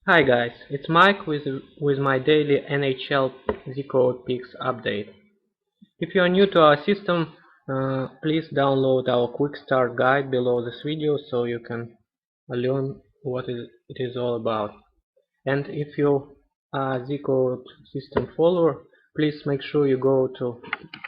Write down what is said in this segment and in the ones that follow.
Hi guys, it's Mike with my daily NHL Z-Code Picks update. If you are new to our system, please download our quick start guide below this video so you can learn what it is all about. And if you are a Z-Code system follower, please make sure you go to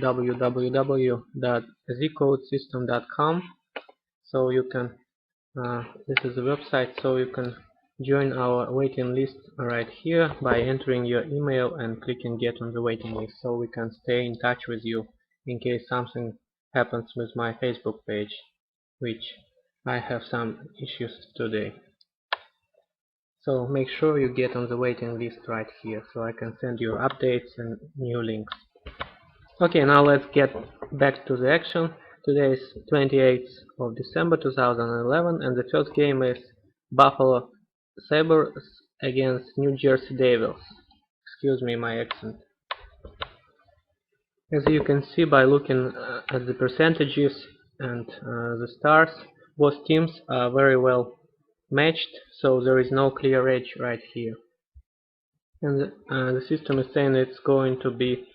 www.zcodesystem.com so you can this is the website, so you can join our waiting list right here by entering your email and clicking get on the waiting list so we can stay in touch with you in case something happens with my Facebook page, which I have some issues today. So make sure you get on the waiting list right here so I can send you updates and new links. Okay, now let's get back to the action. Today is 28th of December 2011 and the first game is Buffalo Sabres against New Jersey Devils. Excuse me my accent. As you can see by looking at the percentages and the stars, both teams are very well matched, so there is no clear edge right here. And the system is saying it's going to be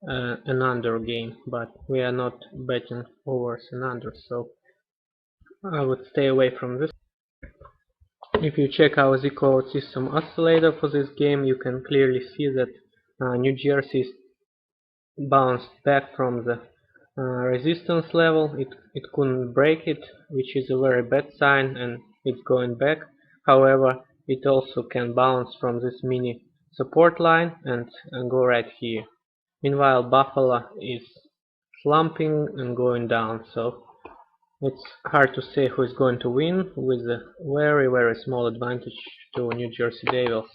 an under game, but we are not betting overs and unders, so I would stay away from this. If you check our Z-code system oscillator for this game, you can clearly see that New Jersey bounced back from the resistance level. It couldn't break it, which is a very bad sign, and it's going back. However, it also can bounce from this mini support line and go right here. Meanwhile, Buffalo is slumping and going down, so it's hard to say who is going to win with a very small advantage to New Jersey Devils.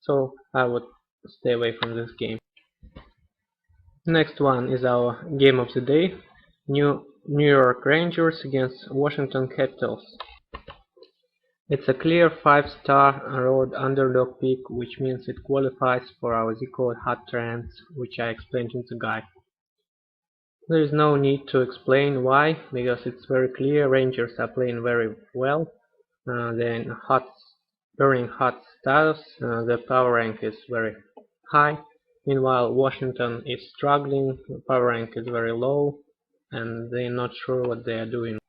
So I would stay away from this game. Next one is our game of the day. New York Rangers against Washington Capitals. It's a clear 5-star road underdog pick, which means it qualifies for our Z-code hot trends, which I explained in the guide. There is no need to explain why, because it's very clear Rangers are playing very well. They're in burning hot status, their power rank is very high. Meanwhile, Washington is struggling, the power rank is very low, and they're not sure what they are doing.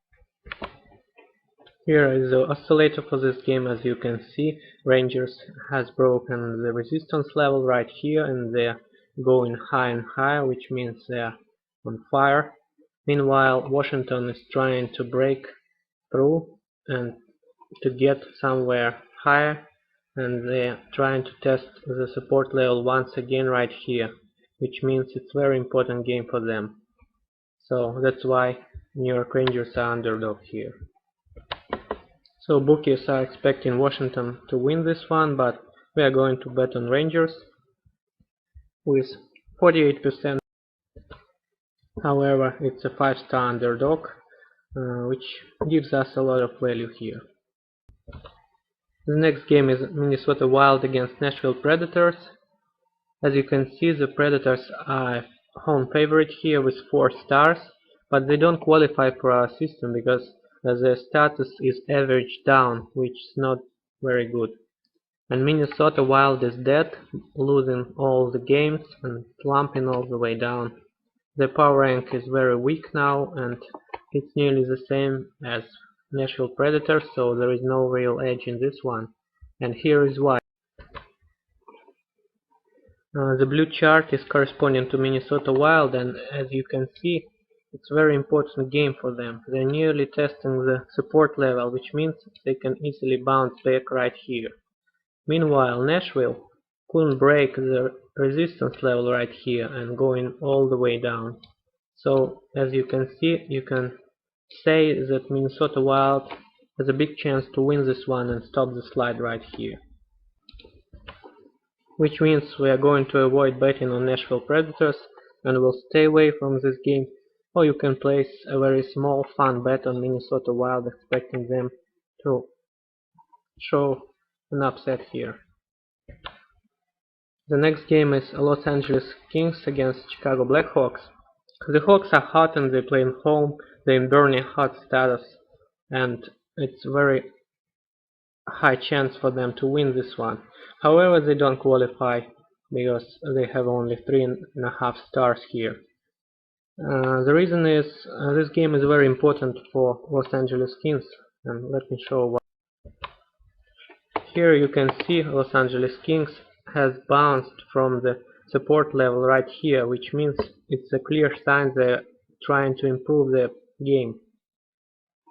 Here is the oscillator for this game. As you can see, Rangers has broken the resistance level right here, and they're going higher and higher, which means they're on fire. Meanwhile, Washington is trying to break through and to get somewhere higher, and they're trying to test the support level once again right here, which means it's a very important game for them. So that's why New York Rangers are underdog here. So bookies are expecting Washington to win this one, but we are going to bet on Rangers with 48%. However, it's a 5-star underdog, which gives us a lot of value here. The next game is Minnesota Wild against Nashville Predators. As you can see, the Predators are home favorite here with 4 stars, but they don't qualify for our system because their status is average down, which is not very good. And Minnesota Wild is dead, losing all the games and slumping all the way down. Their power rank is very weak now, and it's nearly the same as Nashville Predators, so there is no real edge in this one. And here is why. The blue chart is corresponding to Minnesota Wild, and as you can see, it's a very important game for them. They're nearly testing the support level, which means they can easily bounce back right here. Meanwhile, Nashville couldn't break the resistance level right here and going all the way down. So, as you can see, you can say that Minnesota Wild has a big chance to win this one and stop the slide right here. Which means we are going to avoid betting on Nashville Predators and will stay away from this game, or you can place a very small fun bet on Minnesota Wild, expecting them to show an upset here. The next game is Los Angeles Kings against Chicago Blackhawks. The Hawks are hot and they play in home, they're in burning hot status, and it's very high chance for them to win this one. However, they don't qualify because they have only 3.5 stars here. The reason is this game is very important for Los Angeles Kings, and let me show why. Here you can see Los Angeles Kings has bounced from the support level right here, which means it's a clear sign they're trying to improve their game.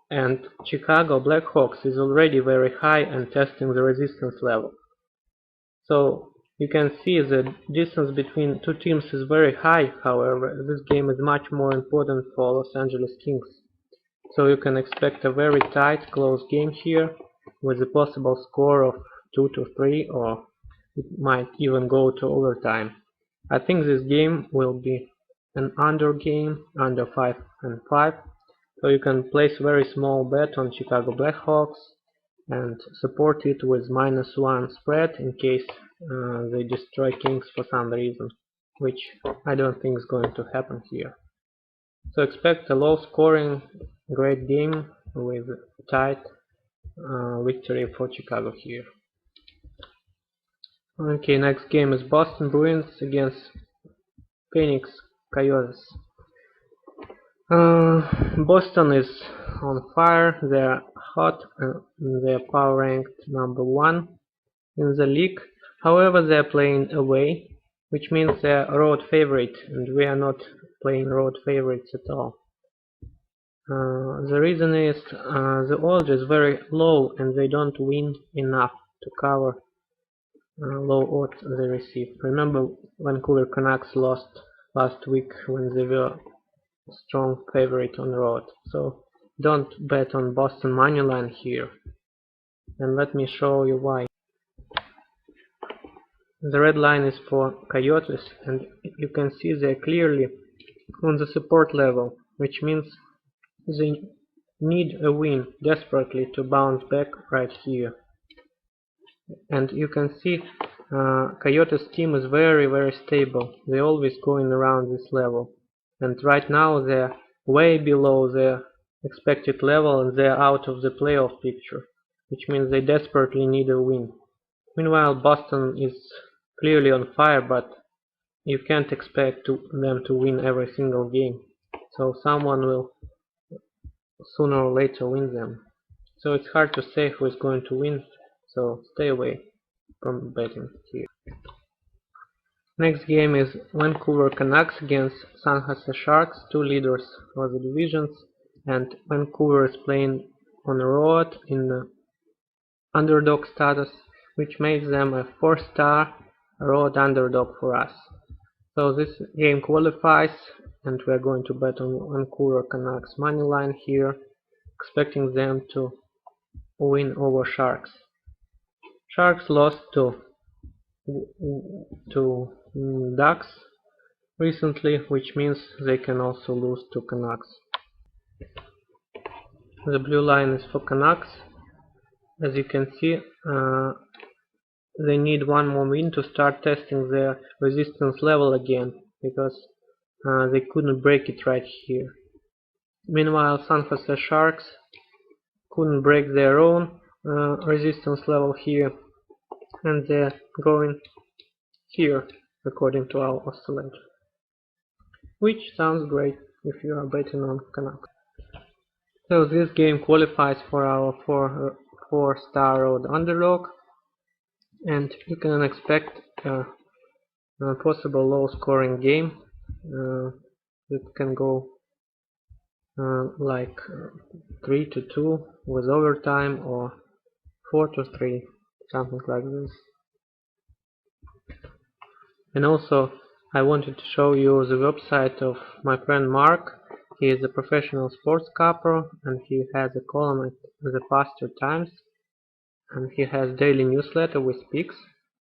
And Chicago Blackhawks is already very high and testing the resistance level. So you can see the distance between two teams is very high. However, this game is much more important for Los Angeles Kings. So you can expect a very tight, close game here with a possible score of 2-3, or it might even go to overtime. I think this game will be an under game, under 5-5. So you can place very small bet on Chicago Blackhawks and support it with -1 spread in case they destroy Kings for some reason, which I don't think is going to happen here. So expect a low scoring, great game with tight victory for Chicago here. Okay, next game is Boston Bruins against Phoenix Coyotes. Boston is on fire, they're hot, they're power ranked #1 in the league. However, they're playing away, which means they're road favorite, and we are not playing road favorites at all. The reason is the odds is very low and they don't win enough to cover low odds they receive. Remember, Vancouver Canucks lost last week when they were strong favorite on the road. So don't bet on Boston moneyline here. And let me show you why. The red line is for Coyotes, and you can see they're clearly on the support level, which means they need a win desperately to bounce back right here. And you can see Coyotes team is very stable. They're always going around this level. And right now they're way below their expected level and they're out of the playoff picture, which means they desperately need a win. Meanwhile, Boston is clearly on fire, but you can't expect them to win every single game. So someone will sooner or later win them. So it's hard to say who is going to win, so stay away from betting here. Next game is Vancouver Canucks against San Jose Sharks, two leaders for the divisions, and Vancouver is playing on the road in the underdog status, which makes them a 4-star road underdog for us. So this game qualifies, and we are going to bet on Vancouver Canucks moneyline here, expecting them to win over Sharks. Sharks lost to Ducks recently, which means they can also lose to Canucks. The blue line is for Canucks. As you can see, they need one more win to start testing their resistance level again, because they couldn't break it right here. Meanwhile, San Jose Sharks couldn't break their own resistance level here, and they're going here according to our oscillator, which sounds great if you are betting on Canucks. So this game qualifies for our 4-star road underdog, and you can expect a possible low scoring game. It can go like 3-2 with overtime, or 4-3, something like this. And also I wanted to show you the website of my friend Mark. He is a professional sports scalper and he has a column at the Pasture Times, and he has daily newsletter with picks,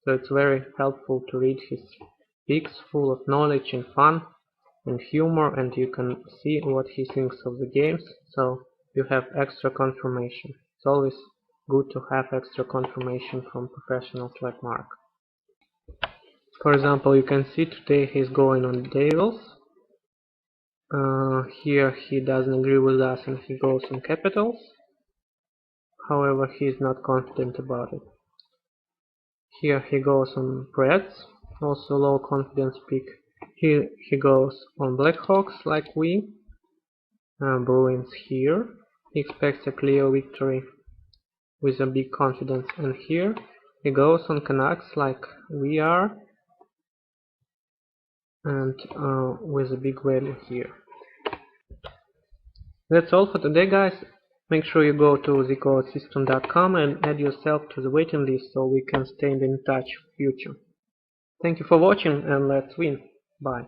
so it's very helpful to read his picks, full of knowledge and fun and humor, and you can see what he thinks of the games, so you have extra confirmation. It's always good to have extra confirmation from professionals like Mark. For example, you can see today he's going on Devils. Here he doesn't agree with us and he goes on Capitals. however he is not confident about it. Here he goes on Preds, also low confidence pick. Here he goes on Blackhawks like we. Bruins here. He expects a clear victory with a big confidence, and here he goes on Canucks like we are, and with a big value here. That's all for today, guys. Make sure you go to thecodesystem.com and add yourself to the waiting list so we can stay in touch for future. Thank you for watching, and let's win. Bye.